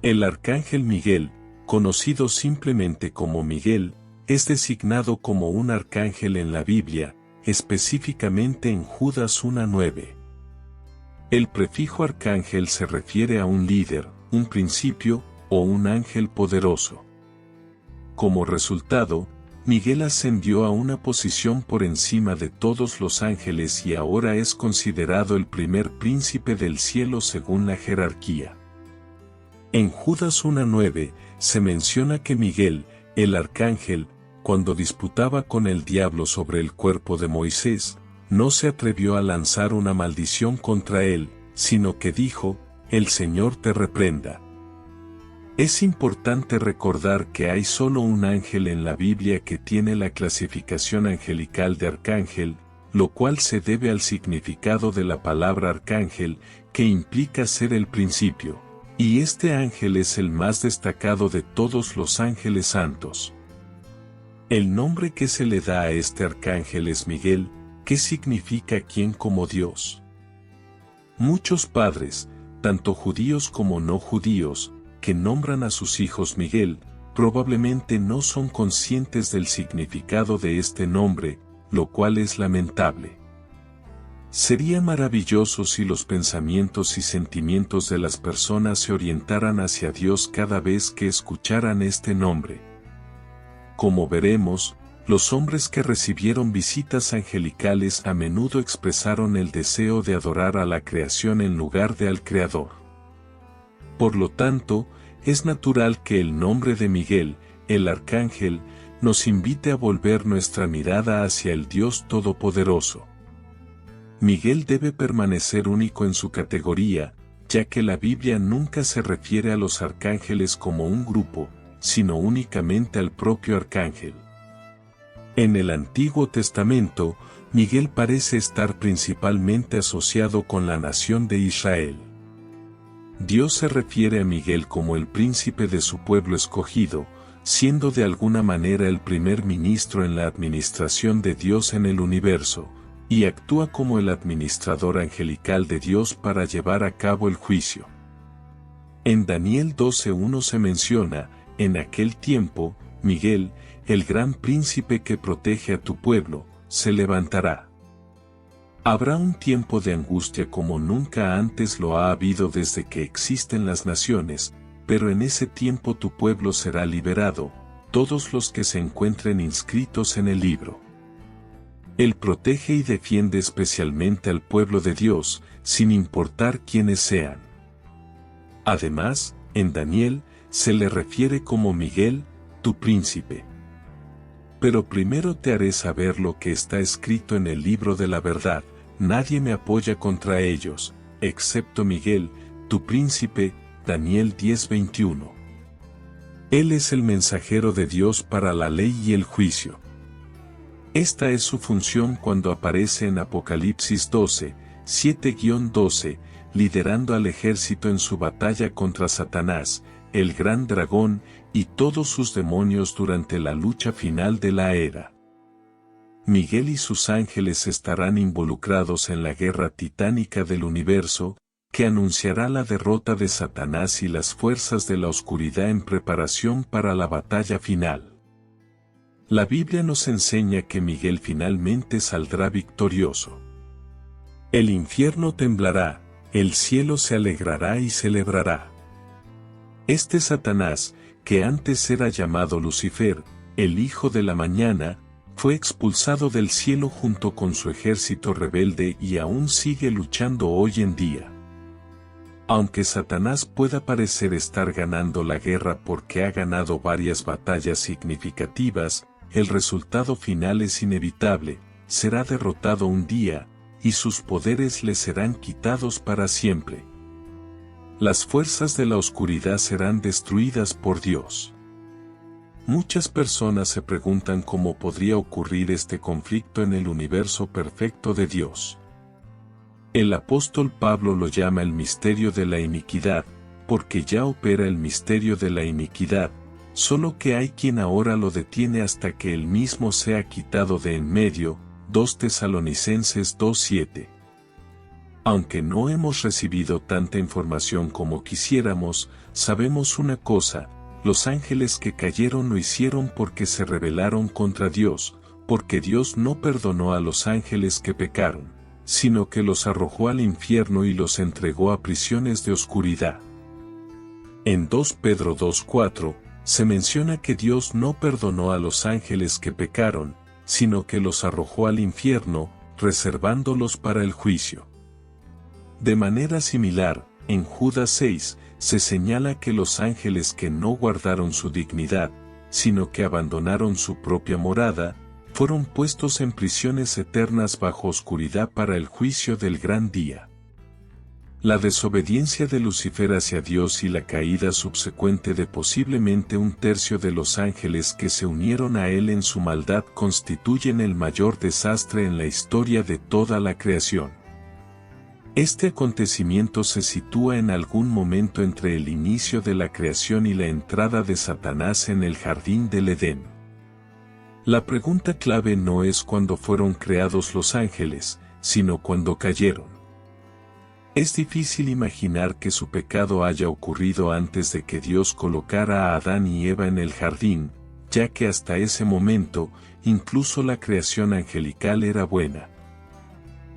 El arcángel Miguel, conocido simplemente como Miguel, es designado como un arcángel en la Biblia, específicamente en Judas 1:9. El prefijo arcángel se refiere a un líder, un principio, o un ángel poderoso. Como resultado, Miguel ascendió a una posición por encima de todos los ángeles y ahora es considerado el primer príncipe del cielo según la jerarquía. En Judas 1:9 se menciona que Miguel, el arcángel, cuando disputaba con el diablo sobre el cuerpo de Moisés, no se atrevió a lanzar una maldición contra él, sino que dijo, «El Señor te reprenda». Es importante recordar que hay solo un ángel en la Biblia que tiene la clasificación angelical de arcángel, lo cual se debe al significado de la palabra arcángel, que implica ser el principio, y este ángel es el más destacado de todos los ángeles santos. El nombre que se le da a este arcángel es Miguel, que significa quien como Dios. Muchos padres, tanto judíos como no judíos, que nombran a sus hijos Miguel, probablemente no son conscientes del significado de este nombre, lo cual es lamentable. Sería maravilloso si los pensamientos y sentimientos de las personas se orientaran hacia Dios cada vez que escucharan este nombre. Como veremos, los hombres que recibieron visitas angelicales a menudo expresaron el deseo de adorar a la creación en lugar de al Creador. Por lo tanto, es natural que el nombre de Miguel, el arcángel, nos invite a volver nuestra mirada hacia el Dios Todopoderoso. Miguel debe permanecer único en su categoría, ya que la Biblia nunca se refiere a los arcángeles como un grupo, sino únicamente al propio arcángel. En el Antiguo Testamento, Miguel parece estar principalmente asociado con la nación de Israel. Dios se refiere a Miguel como el príncipe de su pueblo escogido, siendo de alguna manera el primer ministro en la administración de Dios en el universo, y actúa como el administrador angelical de Dios para llevar a cabo el juicio. En Daniel 12:1 se menciona, en aquel tiempo, Miguel, el gran príncipe que protege a tu pueblo, se levantará. Habrá un tiempo de angustia como nunca antes lo ha habido desde que existen las naciones, pero en ese tiempo tu pueblo será liberado, todos los que se encuentren inscritos en el libro. Él protege y defiende especialmente al pueblo de Dios, sin importar quiénes sean. Además, en Daniel, se le refiere como Miguel, tu príncipe. Pero primero te haré saber lo que está escrito en el libro de la verdad, nadie me apoya contra ellos, excepto Miguel, tu príncipe, Daniel 10:21. Él es el mensajero de Dios para la ley y el juicio. Esta es su función cuando aparece en Apocalipsis 12:7-12, liderando al ejército en su batalla contra Satanás, el gran dragón, y todos sus demonios durante la lucha final de la era. Miguel y sus ángeles estarán involucrados en la guerra titánica del universo, que anunciará la derrota de Satanás y las fuerzas de la oscuridad en preparación para la batalla final. La Biblia nos enseña que Miguel finalmente saldrá victorioso. El infierno temblará, el cielo se alegrará y celebrará. Este Satanás, que antes era llamado Lucifer, el hijo de la mañana, fue expulsado del cielo junto con su ejército rebelde y aún sigue luchando hoy en día. Aunque Satanás pueda parecer estar ganando la guerra porque ha ganado varias batallas significativas, el resultado final es inevitable, será derrotado un día, y sus poderes le serán quitados para siempre. Las fuerzas de la oscuridad serán destruidas por Dios. Muchas personas se preguntan cómo podría ocurrir este conflicto en el universo perfecto de Dios. El apóstol Pablo lo llama el misterio de la iniquidad, porque ya opera el misterio de la iniquidad, solo que hay quien ahora lo detiene hasta que él mismo sea quitado de en medio, 2 Tesalonicenses 2:7. Aunque no hemos recibido tanta información como quisiéramos, sabemos una cosa: los ángeles que cayeron lo hicieron porque se rebelaron contra Dios, porque Dios no perdonó a los ángeles que pecaron, sino que los arrojó al infierno y los entregó a prisiones de oscuridad. En 2 Pedro 2:4, se menciona que Dios no perdonó a los ángeles que pecaron, sino que los arrojó al infierno, reservándolos para el juicio. De manera similar, en Judas 6, se señala que los ángeles que no guardaron su dignidad, sino que abandonaron su propia morada, fueron puestos en prisiones eternas bajo oscuridad para el juicio del gran día. La desobediencia de Lucifer hacia Dios y la caída subsecuente de posiblemente un tercio de los ángeles que se unieron a él en su maldad constituyen el mayor desastre en la historia de toda la creación. Este acontecimiento se sitúa en algún momento entre el inicio de la creación y la entrada de Satanás en el jardín del Edén. La pregunta clave no es cuándo fueron creados los ángeles, sino cuándo cayeron. Es difícil imaginar que su pecado haya ocurrido antes de que Dios colocara a Adán y Eva en el jardín, ya que hasta ese momento, incluso la creación angelical era buena.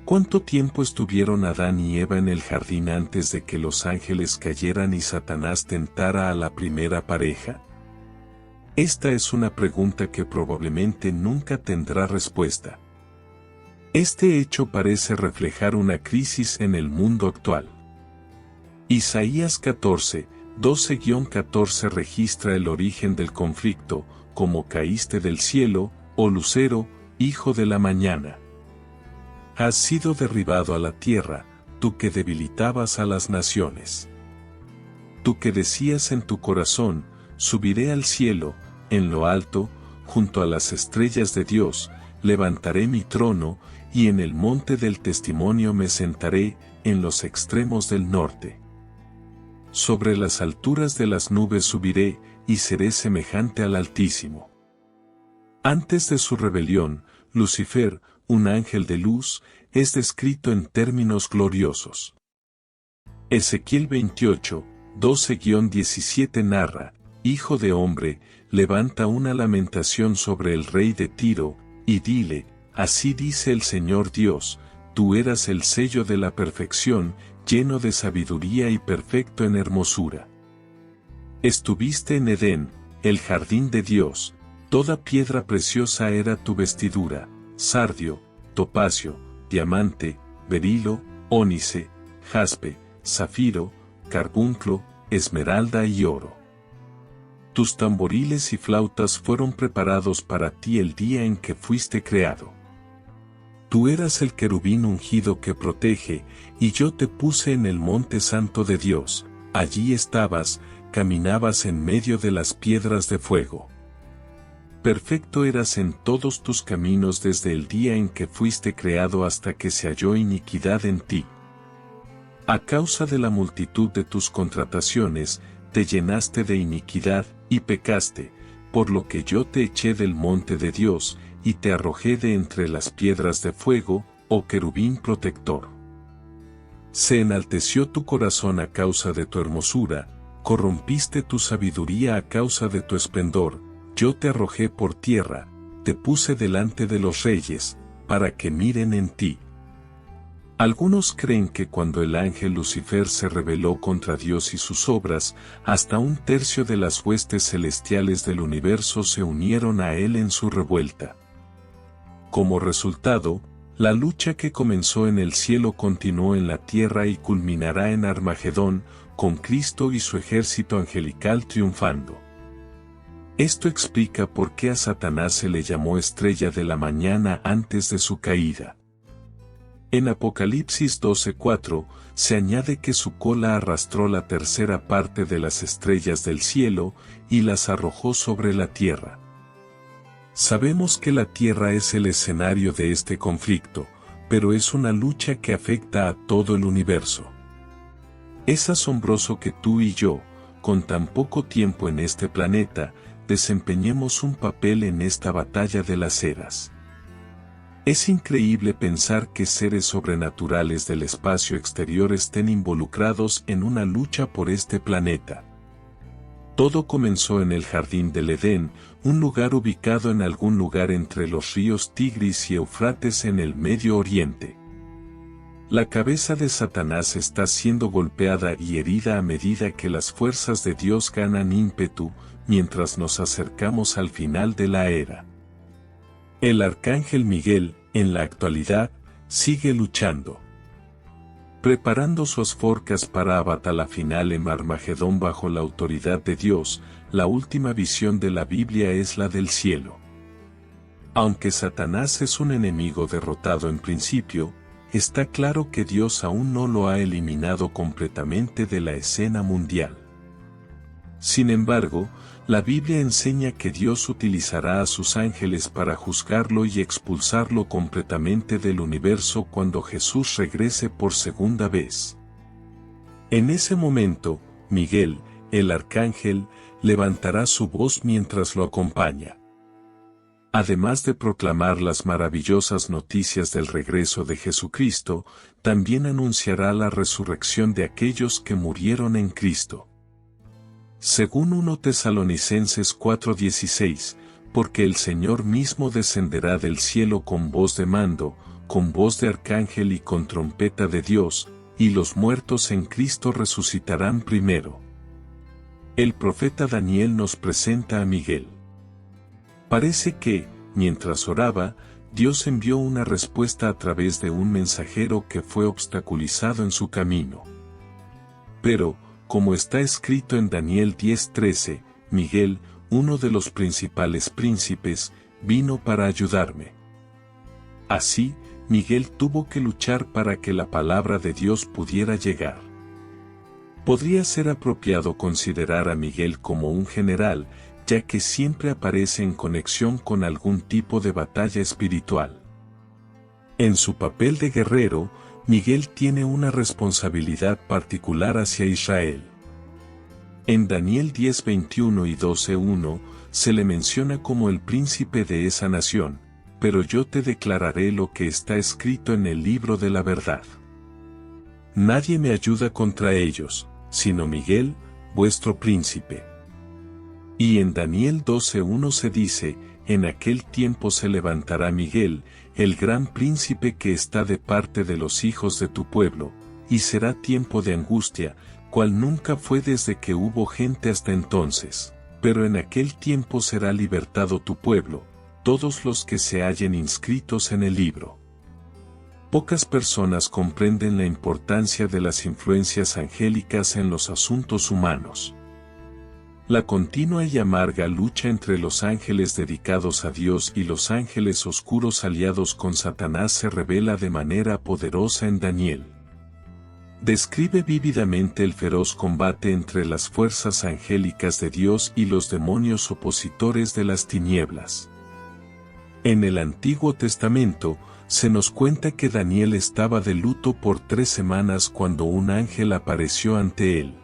¿Cuánto tiempo estuvieron Adán y Eva en el jardín antes de que los ángeles cayeran y Satanás tentara a la primera pareja? Esta es una pregunta que probablemente nunca tendrá respuesta. Este hecho parece reflejar una crisis en el mundo actual. Isaías 14, 12-14 registra el origen del conflicto: como caíste del cielo, oh lucero, hijo de la mañana. Has sido derribado a la tierra, tú que debilitabas a las naciones. Tú que decías en tu corazón: subiré al cielo, en lo alto, junto a las estrellas de Dios, levantaré mi trono, y en el monte del testimonio me sentaré, en los extremos del norte. Sobre las alturas de las nubes subiré, y seré semejante al Altísimo. Antes de su rebelión, Lucifer, un ángel de luz, es descrito en términos gloriosos. Ezequiel 28, 12-17 narra: Hijo de hombre, levanta una lamentación sobre el rey de Tiro, y dile: así dice el Señor Dios, tú eras el sello de la perfección, lleno de sabiduría y perfecto en hermosura. Estuviste en Edén, el jardín de Dios, toda piedra preciosa era tu vestidura: sardio, topacio, diamante, berilo, ónice, jaspe, zafiro, carbunclo, esmeralda y oro. Tus tamboriles y flautas fueron preparados para ti el día en que fuiste creado. Tú eras el querubín ungido que protege, y yo te puse en el monte santo de Dios. Allí estabas, caminabas en medio de las piedras de fuego. Perfecto eras en todos tus caminos desde el día en que fuiste creado hasta que se halló iniquidad en ti. A causa de la multitud de tus contrataciones, te llenaste de iniquidad, y pecaste, por lo que yo te eché del monte de Dios, y te arrojé de entre las piedras de fuego, oh querubín protector. Se enalteció tu corazón a causa de tu hermosura, corrompiste tu sabiduría a causa de tu esplendor, yo te arrojé por tierra, te puse delante de los reyes, para que miren en ti. Algunos creen que cuando el ángel Lucifer se rebeló contra Dios y sus obras, hasta un tercio de las huestes celestiales del universo se unieron a él en su revuelta. Como resultado, la lucha que comenzó en el cielo continuó en la tierra y culminará en Armagedón, con Cristo y su ejército angelical triunfando. Esto explica por qué a Satanás se le llamó estrella de la mañana antes de su caída. En Apocalipsis 12:4, se añade que su cola arrastró la tercera parte de las estrellas del cielo, y las arrojó sobre la tierra. Sabemos que la tierra es el escenario de este conflicto, pero es una lucha que afecta a todo el universo. Es asombroso que tú y yo, con tan poco tiempo en este planeta, desempeñemos un papel en esta batalla de las eras. Es increíble pensar que seres sobrenaturales del espacio exterior estén involucrados en una lucha por este planeta. Todo comenzó en el Jardín del Edén, un lugar ubicado en algún lugar entre los ríos Tigris y Éufrates en el Medio Oriente. La cabeza de Satanás está siendo golpeada y herida a medida que las fuerzas de Dios ganan ímpetu, mientras nos acercamos al final de la era. El arcángel Miguel, en la actualidad, sigue luchando, preparando sus forcas para la batalla final en Armagedón bajo la autoridad de Dios. La última visión de la Biblia es la del cielo. Aunque Satanás es un enemigo derrotado en principio, está claro que Dios aún no lo ha eliminado completamente de la escena mundial. Sin embargo, la Biblia enseña que Dios utilizará a sus ángeles para juzgarlo y expulsarlo completamente del universo cuando Jesús regrese por segunda vez. En ese momento, Miguel, el arcángel, levantará su voz mientras lo acompaña. Además de proclamar las maravillosas noticias del regreso de Jesucristo, también anunciará la resurrección de aquellos que murieron en Cristo. Según 1 Tesalonicenses 4:16, porque el Señor mismo descenderá del cielo con voz de mando, con voz de arcángel y con trompeta de Dios, y los muertos en Cristo resucitarán primero. El profeta Daniel nos presenta a Miguel. Parece que, mientras oraba, Dios envió una respuesta a través de un mensajero que fue obstaculizado en su camino. Pero, como está escrito en Daniel 10:13, Miguel, uno de los principales príncipes, vino para ayudarme. Así, Miguel tuvo que luchar para que la palabra de Dios pudiera llegar. Podría ser apropiado considerar a Miguel como un general, ya que siempre aparece en conexión con algún tipo de batalla espiritual. En su papel de guerrero, Miguel tiene una responsabilidad particular hacia Israel. En Daniel 10:21 y 12:1 se le menciona como el príncipe de esa nación, pero yo te declararé lo que está escrito en el libro de la verdad. Nadie me ayuda contra ellos, sino Miguel, vuestro príncipe. Y en Daniel 12:1 se dice, en aquel tiempo se levantará Miguel, el gran príncipe que está de parte de los hijos de tu pueblo, y será tiempo de angustia, cual nunca fue desde que hubo gente hasta entonces, pero en aquel tiempo será libertado tu pueblo, todos los que se hallen inscritos en el libro. Pocas personas comprenden la importancia de las influencias angélicas en los asuntos humanos. La continua y amarga lucha entre los ángeles dedicados a Dios y los ángeles oscuros aliados con Satanás se revela de manera poderosa en Daniel. Describe vívidamente el feroz combate entre las fuerzas angélicas de Dios y los demonios opositores de las tinieblas. En el Antiguo Testamento, se nos cuenta que Daniel estaba de luto por 3 semanas cuando un ángel apareció ante él.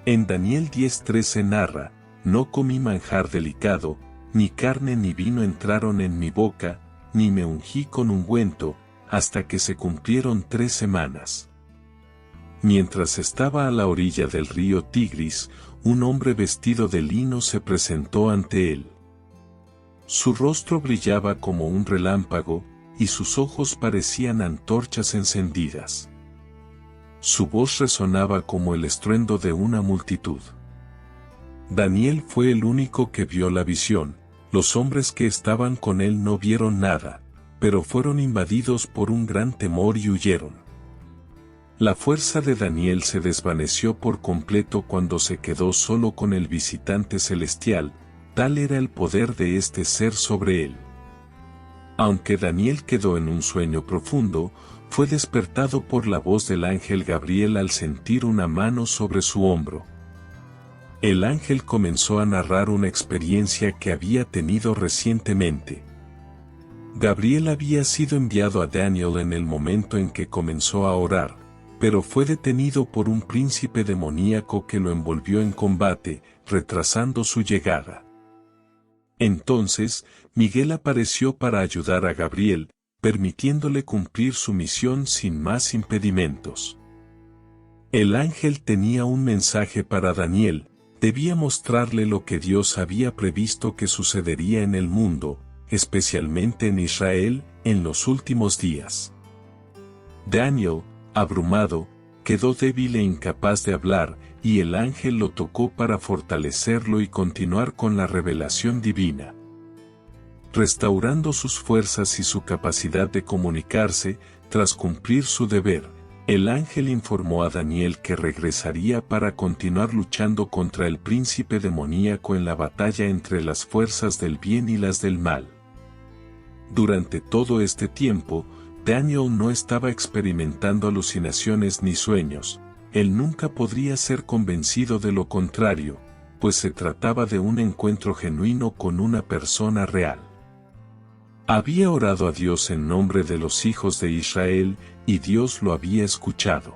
En Daniel 10:13 narra, no comí manjar delicado, ni carne ni vino entraron en mi boca, ni me ungí con ungüento, hasta que se cumplieron 3 semanas. Mientras estaba a la orilla del río Tigris, un hombre vestido de lino se presentó ante él. Su rostro brillaba como un relámpago, y sus ojos parecían antorchas encendidas. Su voz resonaba como el estruendo de una multitud. Daniel fue el único que vio la visión, los hombres que estaban con él no vieron nada, pero fueron invadidos por un gran temor y huyeron. La fuerza de Daniel se desvaneció por completo cuando se quedó solo con el visitante celestial, tal era el poder de este ser sobre él. Aunque Daniel quedó en un sueño profundo, fue despertado por la voz del ángel Gabriel al sentir una mano sobre su hombro. El ángel comenzó a narrar una experiencia que había tenido recientemente. Gabriel había sido enviado a Daniel en el momento en que comenzó a orar, pero fue detenido por un príncipe demoníaco que lo envolvió en combate, retrasando su llegada. Entonces, Miguel apareció para ayudar a Gabriel, permitiéndole cumplir su misión sin más impedimentos. El ángel tenía un mensaje para Daniel, debía mostrarle lo que Dios había previsto que sucedería en el mundo, especialmente en Israel, en los últimos días. Daniel, abrumado, quedó débil e incapaz de hablar, y el ángel lo tocó para fortalecerlo y continuar con la revelación divina. Restaurando sus fuerzas y su capacidad de comunicarse, tras cumplir su deber, el ángel informó a Daniel que regresaría para continuar luchando contra el príncipe demoníaco en la batalla entre las fuerzas del bien y las del mal. Durante todo este tiempo, Daniel no estaba experimentando alucinaciones ni sueños. Él nunca podría ser convencido de lo contrario, pues se trataba de un encuentro genuino con una persona real. Había orado a Dios en nombre de los hijos de Israel, y Dios lo había escuchado.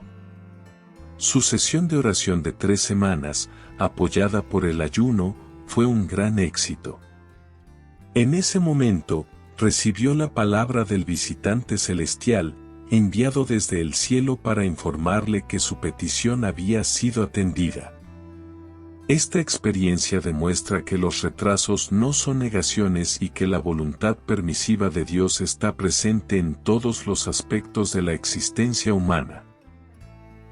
Su sesión de oración de 3 semanas, apoyada por el ayuno, fue un gran éxito. En ese momento, recibió la palabra del visitante celestial, enviado desde el cielo para informarle que su petición había sido atendida. Esta experiencia demuestra que los retrasos no son negaciones y que la voluntad permisiva de Dios está presente en todos los aspectos de la existencia humana.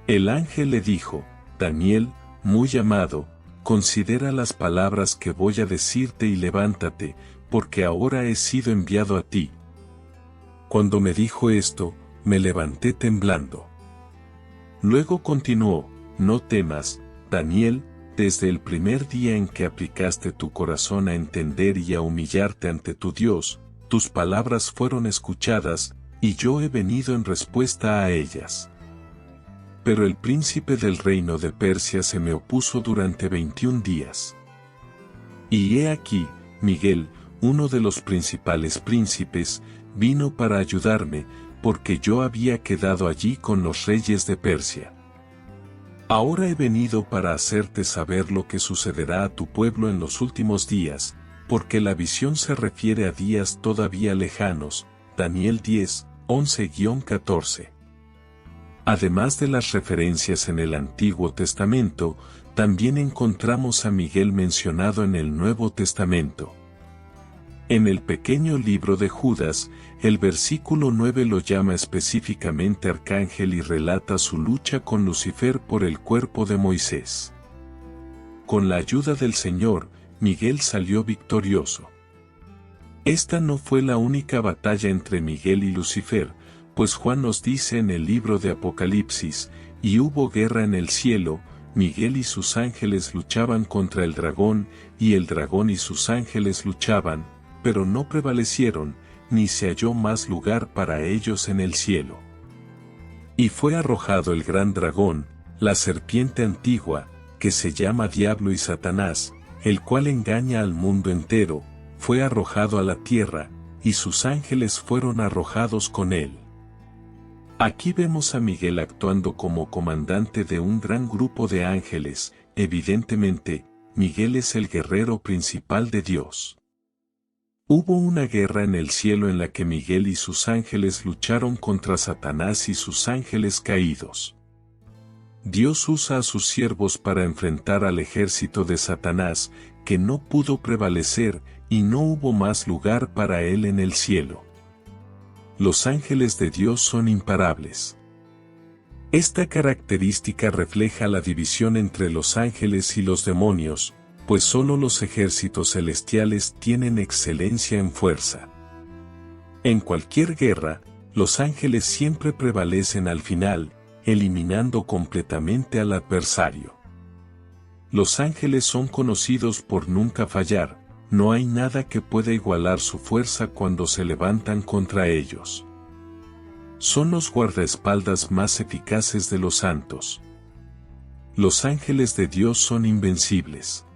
El ángel le dijo: Daniel, muy amado, considera las palabras que voy a decirte y levántate, porque ahora he sido enviado a ti. Cuando me dijo esto, me levanté temblando. Luego continuó: no temas, Daniel, desde el primer día en que aplicaste tu corazón a entender y a humillarte ante tu Dios, tus palabras fueron escuchadas, y yo he venido en respuesta a ellas. Pero el príncipe del reino de Persia se me opuso durante 21 días. Y he aquí, Miguel, uno de los principales príncipes, vino para ayudarme, porque yo había quedado allí con los reyes de Persia. Ahora he venido para hacerte saber lo que sucederá a tu pueblo en los últimos días, porque la visión se refiere a días todavía lejanos. Daniel 10, 11-14. Además de las referencias en el Antiguo Testamento, también encontramos a Miguel mencionado en el Nuevo Testamento. En el pequeño libro de Judas, el versículo 9 lo llama específicamente arcángel y relata su lucha con Lucifer por el cuerpo de Moisés. Con la ayuda del Señor, Miguel salió victorioso. Esta no fue la única batalla entre Miguel y Lucifer, pues Juan nos dice en el libro de Apocalipsis: y hubo guerra en el cielo, Miguel y sus ángeles luchaban contra el dragón, y el dragón y sus ángeles luchaban, pero no prevalecieron, ni se halló más lugar para ellos en el cielo. Y fue arrojado el gran dragón, la serpiente antigua, que se llama Diablo y Satanás, el cual engaña al mundo entero, fue arrojado a la tierra, y sus ángeles fueron arrojados con él. Aquí vemos a Miguel actuando como comandante de un gran grupo de ángeles. Evidentemente, Miguel es el guerrero principal de Dios. Hubo una guerra en el cielo en la que Miguel y sus ángeles lucharon contra Satanás y sus ángeles caídos. Dios usa a sus siervos para enfrentar al ejército de Satanás, que no pudo prevalecer, y no hubo más lugar para él en el cielo. Los ángeles de Dios son imparables. Esta característica refleja la división entre los ángeles y los demonios, pues solo los ejércitos celestiales tienen excelencia en fuerza. En cualquier guerra, los ángeles siempre prevalecen al final, eliminando completamente al adversario. Los ángeles son conocidos por nunca fallar, no hay nada que pueda igualar su fuerza cuando se levantan contra ellos. Son los guardaespaldas más eficaces de los santos. Los ángeles de Dios son invencibles.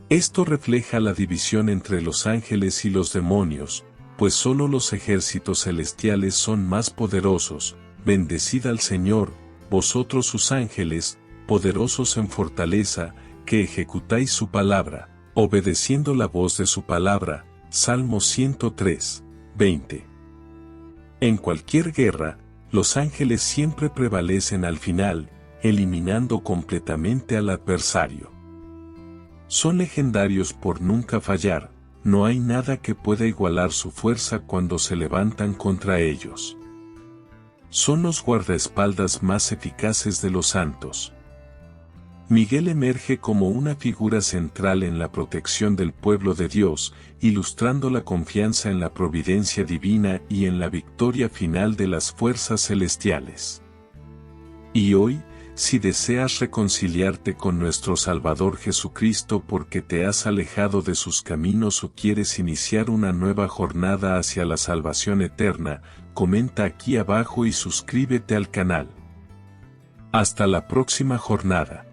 Esto refleja la división entre los ángeles y los demonios, pues solo los ejércitos celestiales son más poderosos. Bendecid al Señor, vosotros sus ángeles, poderosos en fortaleza, que ejecutáis su palabra. obedeciendo la voz de su palabra. Salmo 103, 20. En cualquier guerra, los ángeles siempre prevalecen al final, eliminando completamente al adversario. Son legendarios por nunca fallar, no hay nada que pueda igualar su fuerza cuando se levantan contra ellos. Son los guardaespaldas más eficaces de los santos. Miguel emerge como una figura central en la protección del pueblo de Dios, ilustrando la confianza en la providencia divina y en la victoria final de las fuerzas celestiales. Y hoy, si deseas reconciliarte con nuestro Salvador Jesucristo porque te has alejado de sus caminos o quieres iniciar una nueva jornada hacia la salvación eterna, comenta aquí abajo y suscríbete al canal. Hasta la próxima jornada.